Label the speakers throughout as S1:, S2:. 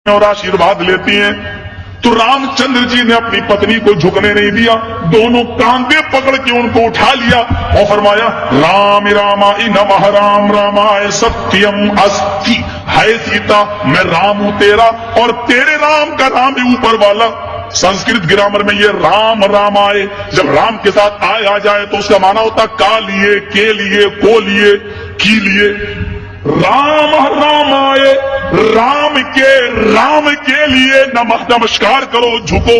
S1: और आशीर्वाद लेती हैं। तो रामचंद्र जी ने अपनी पत्नी को झुकने नहीं दिया, दोनों कांधे पकड़ के उनको उठा लिया और फरमाया राम रामाय नमः राम रामाय सत्यम अस्ति। है सीता, मैं राम हूं तेरा और तेरे राम का राम है ऊपर वाला। संस्कृत ग्रामर में ये राम रामाय जब राम के साथ आय आ जाए तो उसका माना होता का लिए, के लिए, को लिए, की लिए। राम रामाय, राम के लिए नमस्कार करो, झुको,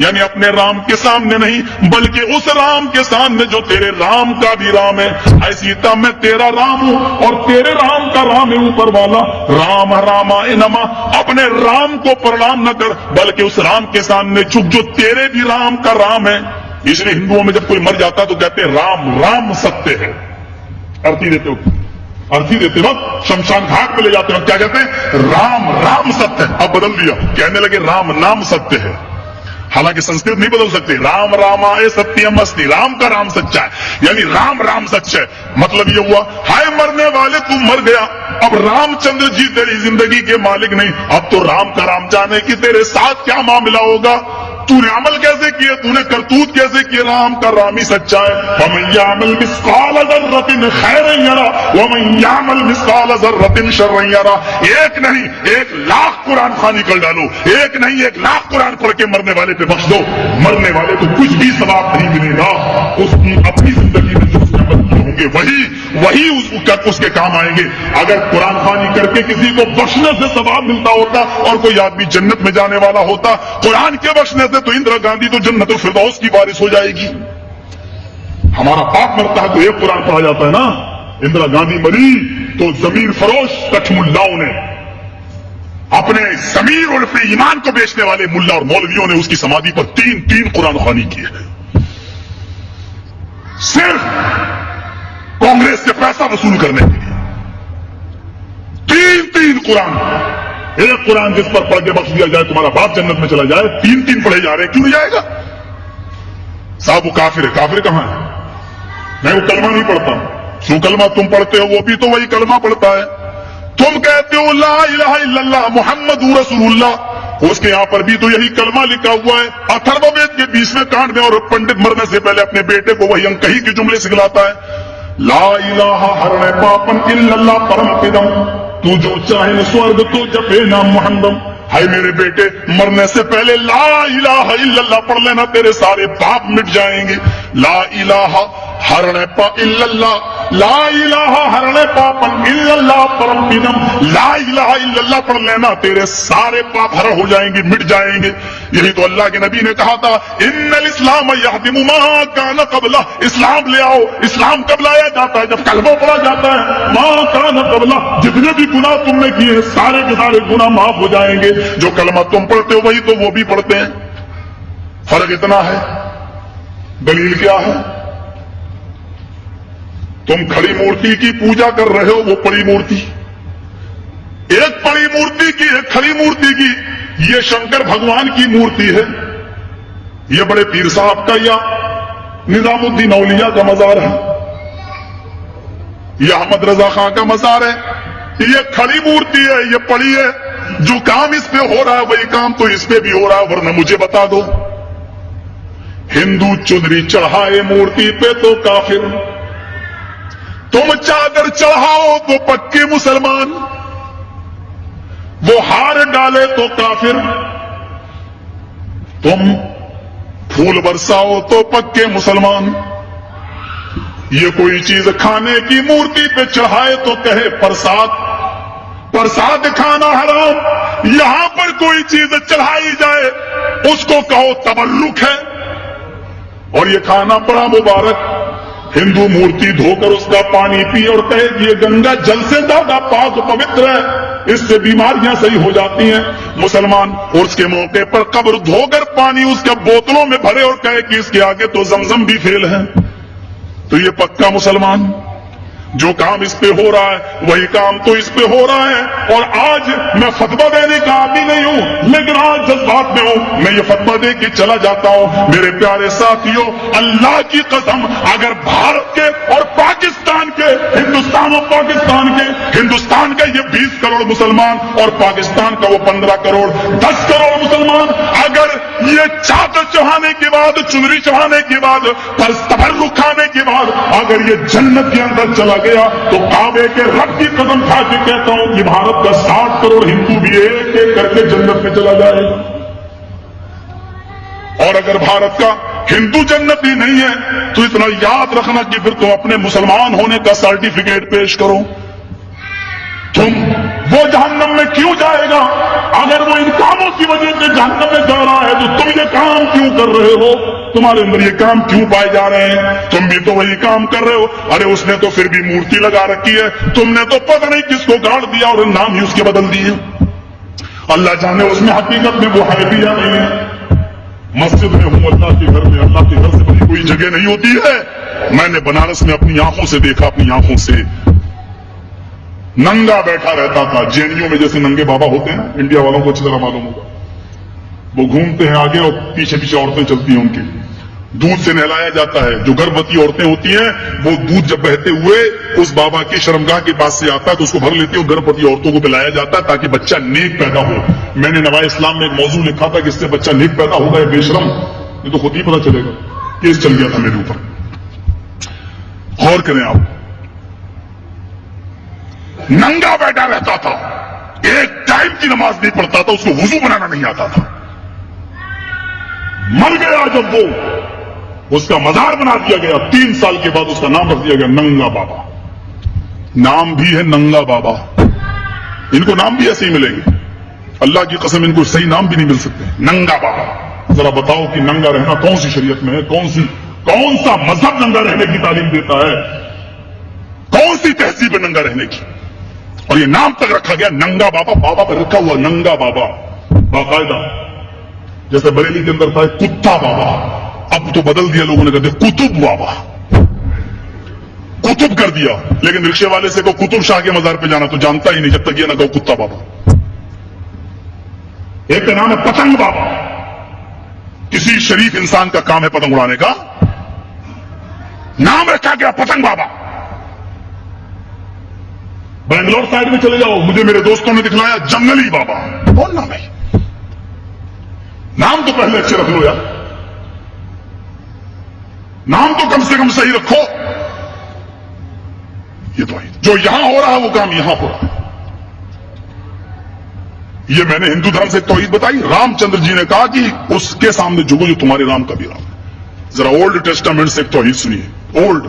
S1: यानी अपने राम के सामने नहीं बल्कि उस राम के सामने जो तेरे राम का भी राम है। ऐ सीता, मैं तेरा राम हूं और तेरे राम का राम है ऊपर वाला। राम रामाय नमः, अपने राम को प्रणाम न कर बल्कि उस राम के सामने झुक जो तेरे भी राम का राम है। इसलिए हिंदुओं में जब कोई मर जाता तो कहते हैं राम राम सत्य है। अर्थी देते वक्त शमशान घाट पे ले जाते हैं, क्या कहते हैं? राम राम सत्य है। अब बदल दिया, कहने लगे राम नाम सत्य है। हालांकि संस्कृत नहीं बदल सकते। राम रामाय सत्यम अस्ति, राम का राम सच्चा है, यानी राम राम सच्चा है। मतलब ये हुआ, हाय मरने वाले तू मर गया, अब रामचंद्र जी तेरी जिंदगी के मालिक नहीं, अब तो राम का राम जाने की तेरे साथ क्या मामला होगा, तूने अमल कैसे किए, तूने करतूत कैसे किए, राम का राम ही सच्चा है। वमन यामल मिस्काल ज़र्रतिन खैरन यरा वमन यामल मिस्काल ज़र्रतिन शर्रन यरा। एक नहीं 1,00,000 कुरान खानी कर डालो, एक नहीं 1,00,000 कुरान पढ़ के मरने वाले पे बख्श दो, मरने वाले को कुछ भी सवाब नहीं मिलेगा। उसकी अपनी जिंदगी में जो उसके अमल किए होंगे वही उसके काम आएंगे। अगर कुरान खानी करके किसी को बख्शने से सवाब मिलता होता और कोई आदमी जन्नत में जाने वाला होता, कुरान के बख्शने से तो इंदिरा गांधी तो जन्नतुल फिरदौस की वारिस हो जाएगी। हमारा बाप मरता है तो एक कुरान पढ़ा जाता है ना। इंदिरा गांधी मरी तो जमीन फरोश कच्छ मुल्लाओं ने, अपने जमीर और अपने ईमान को बेचने वाले मुल्ला और मौलवियों ने उसकी समाधि पर 3 कुरान खानी की है। सिर्फ कांग्रेस से पैसा वसूल करने के लिए 3 कुरान। एक कुरान जिस पर पढ़ के बख्श दिया जाए तुम्हारा बाप जन्नत में चला जाए, 3 पढ़े जा रहे हैं, क्यों नहीं जाएगा? साहब वो काफिर है। काफिर कहां है? मैं वो कलमा नहीं पढ़ता। जो कलमा तुम पढ़ते हो वो भी तो वही कलमा पढ़ता है। तुम कहते हो ला इलाहा इल्लल्लाह मुहम्मदुर रसूलुल्लाह, उसके यहां पर भी तो यही कलमा लिखा हुआ है। अथर्ववेद के 20वें कांड में और पंडित मरने से पहले अपने बेटे को वही अंकही के जुमले सिखलाता है। ला इलाहा हरणे पापन इल्लल्लाह परम पिदम, तू जो चाहे स्वर्ग तो जपे नाम मोहम्मद। हाय मेरे बेटे, मरने से पहले ला इलाहा इल्लल्लाह पढ़ लेना, तेरे सारे पाप मिट जाएंगे। ला इलाहा हरणे पा इल्लल्लाह, ला इलाहा हरणे पापन इल्लल्लाह परम पिदम, ला इलाहा इल्लल्लाह पढ़ लेना, तेरे सारे पाप हर हो जाएंगे, मिट जाएंगे। यही तो अल्लाह के नबी ने कहा था, इन्नल इस्लाम यहदिमु मा कान क़ब्ला, इस्लाम ले आओ। इस्लाम कब लाया जाता है? जब कलमा पढ़ा जाता है। मा कान क़ब्ला, जितने भी गुनाह तुमने किए सारे के सारे गुनाह माफ हो जाएंगे। जो कलमा तुम पढ़ते हो वही तो वो भी पढ़ते हैं। फर्क इतना है। दलील क्या है? तुम खड़ी मूर्ति की पूजा कर रहे हो, वो पड़ी मूर्ति, एक पड़ी मूर्ति की, एक खड़ी मूर्ति की। ये शंकर भगवान की मूर्ति है, ये बड़े पीर साहब का या निजामुद्दीन औलिया का मजार है, यह अहमद रजा खां का मजार है। ये खड़ी मूर्ति है, ये पड़ी है। जो काम इस पे हो रहा है वही काम तो इस पे भी हो रहा है, वरना मुझे बता दो। हिंदू चुनरी चढ़ाए मूर्ति पे तो काफिर, तुम चादर चढ़ाओ तो पक्के मुसलमान, वो हार डाले तो काफिर, तुम फूल बरसाओ तो पक्के मुसलमान। ये कोई चीज खाने की मूर्ति पे चढ़ाए तो कहे प्रसाद, प्रसाद खाना हराम। यहां पर कोई चीज चढ़ाई जाए उसको कहो तबल्लुक है, और ये खाना बड़ा मुबारक। हिंदू मूर्ति धोकर उसका पानी पी और कहे कि ये गंगा जल से ज्यादा पाक पवित्र है, इससे बीमारियां सही हो जाती हैं। मुसलमान और उसके मौके पर कब्र धोकर पानी उसके बोतलों में भरे और कहे कि इसके आगे तो जमजम भी फेल है, तो ये पक्का मुसलमान। जो काम इस पे हो रहा है वही काम तो इस पे हो रहा है। और आज मैं फतवा देने का आदमी नहीं हूं, लेकिन आज जज्बात में हूं, मैं ये फतवा दे के चला जाता हूं। मेरे प्यारे साथियों, अल्लाह की कसम, अगर भारत के और पाकिस्तान के کے ہندوستان اور پاکستان کے، ہندوستان کے یہ 20 کروڑ مسلمان اور پاکستان کا وہ 15 کروڑ 10 کروڑ مسلمان اگر یہ چادر چڑھانے کے بعد، چنری چڑھانے کے بعد، تبرک کھانے کے بعد اگر یہ جنت کے اندر چلا گیا تو کعبے کے رب کی قدم کھا کے کہتا ہوں کہ بھارت کا 60 کروڑ ہندو بھی ایک ایک کر کے جنت میں چلا جائے گا۔ اور اگر بھارت کا ہندو جنتی نہیں ہے تو اتنا یاد رکھنا کہ پھر تم اپنے مسلمان ہونے کا سرٹیفکیٹ پیش کرو۔ تم وہ جہنم میں کیوں جائے گا؟ اگر وہ ان کاموں کی وجہ سے جہنم میں جا رہا ہے تو تم یہ کام کیوں کر رہے ہو؟ تمہارے اندر یہ کام کیوں پائے جا رہے ہیں؟ تم بھی تو وہی کام کر رہے ہو۔ ارے اس نے تو پھر بھی مورتی لگا رکھی ہے، تم نے تو پتہ نہیں کس کو گاڑ دیا اور نام ہی اس کے بدل دیے۔ اللہ جانے اس میں حقیقت میں وہ ہے بھی یا نہیں ہے۔ مسجد میں ہوں، اللہ کے گھر میں، اللہ کے گھر سے بڑی کوئی جگہ نہیں ہوتی ہے۔ میں نے بنارس میں اپنی آنکھوں سے دیکھا، اپنی آنکھوں سے ننگا بیٹھا رہتا تھا، جینیوں میں جیسے ننگے بابا ہوتے ہیں، انڈیا والوں کو اچھی طرح معلوم ہوگا، وہ گھومتے ہیں آگے اور پیچھے پیچھے عورتیں چلتی ہیں، ان کی دودھ سے نہلایا جاتا ہے۔ جو گربوتی عورتیں ہوتی ہیں وہ دودھ جب بہتے ہوئے اس بابا کی شرمگاہ کے پاس سے آتا ہے تو اس کو بھر لیتی ہے، اور گربوتی عورتوں کو پلایا جاتا ہے تاکہ بچہ نیک پیدا ہو۔ میں نے نوائے اسلام میں ایک موضوع لکھا تھا کہ اس سے بچہ نیک پیدا ہوگا، یہ بے شرم، یہ تو خود ہی پتا چلے گا۔ کیس چل گیا تھا میرے اوپر، غور کریں آپ۔ ننگا بیٹھا رہتا تھا، ایک ٹائم کی نماز نہیں پڑھتا تھا، اس کو وضو بنانا نہیں آتا تھا۔ مر گیا جب وہ، اس کا مزار بنا دیا گیا، 3 سال کے بعد اس کا نام رکھ دیا گیا ننگا بابا۔ نام بھی ہے ننگا بابا، ان کو نام بھی ایسے ہی ملیں گے، اللہ کی قسم ان کو صحیح نام بھی نہیں مل سکتے۔ ننگا بابا، ذرا بتاؤ کہ ننگا رہنا کون سی شریعت میں ہے؟ کون سا مذہب ننگا رہنے کی تعلیم دیتا ہے؟ کون سی تہذیب ہے ننگا رہنے کی؟ اور یہ نام تک رکھا گیا ننگا بابا، بابا پر رکھا ہوا ننگا بابا باقاعدہ، جیسے بریلی کے اندر تھا کتا بابا، اب تو بدل دیا لوگوں نے، کہتے کتب بابا، کتب کر دیا۔ لیکن رکشے والے سے کو کتب شاہ کے مزار پہ جانا تو جانتا ہی نہیں جب تک یہ نہ کہو کتا بابا۔ ایک کا نام ہے پتنگ بابا، کسی شریف انسان کا کام ہے پتنگ اڑانے کا، نام رکھا گیا پتنگ بابا۔ بنگلور سائڈ میں چلے جاؤ، مجھے میرے دوستوں نے دکھلایا جنگلی بابا۔ کون نام ہے؟ نام تو پہلے اچھے رکھ لو یار، نام تو کم سے کم صحیح رکھو۔ یہ تو جو یہاں ہو رہا ہے وہ کام یہاں ہو رہا ہے۔ یہ میں نے ہندو دھرم سے توحید بتائی۔ رام چندر جی نے کہا کہ اس کے سامنے جھکو جو تمہارے رام کا بھی رام ہے۔ ذرا اولڈ ٹیسٹامنٹ سے ایک توحید سنیے، اولڈ